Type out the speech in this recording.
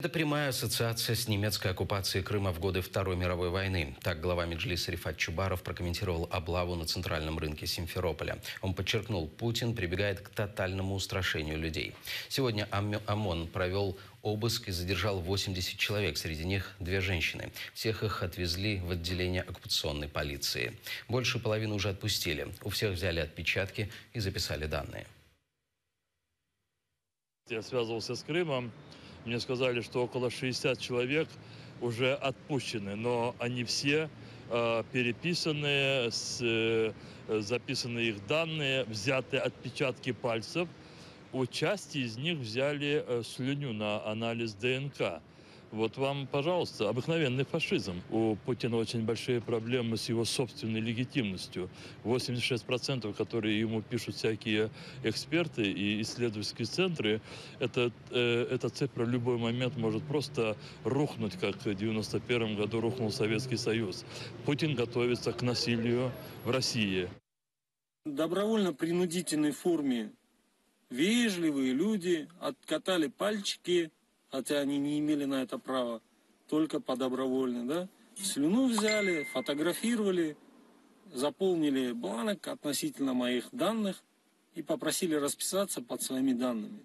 Это прямая ассоциация с немецкой оккупацией Крыма в годы Второй мировой войны. Так глава Меджлиса Рифат Чубаров прокомментировал облаву на центральном рынке Симферополя. Он подчеркнул, Путин прибегает к тотальному устрашению людей. Сегодня ОМОН провел обыск и задержал 80 человек, среди них 2 женщины. Всех их отвезли в отделение оккупационной полиции. Больше половины уже отпустили. У всех взяли отпечатки и записали данные. Я связывался с Крымом. Мне сказали, что около 60 человек уже отпущены, но они все переписаны, записаны их данные, взяты отпечатки пальцев. У части из них взяли слюню на анализ ДНК. Вот вам, пожалуйста, обыкновенный фашизм. У Путина очень большие проблемы с его собственной легитимностью. 86%, которые ему пишут всякие эксперты и исследовательские центры, эта цифра в любой момент может просто рухнуть, как в 1991 году рухнул Советский Союз. Путин готовится к насилию в России. В добровольно-принудительной форме вежливые люди откатали пальчики, хотя они не имели на это права, только по добровольно, да? Слюну взяли, фотографировали, заполнили бланк относительно моих данных и попросили расписаться под своими данными.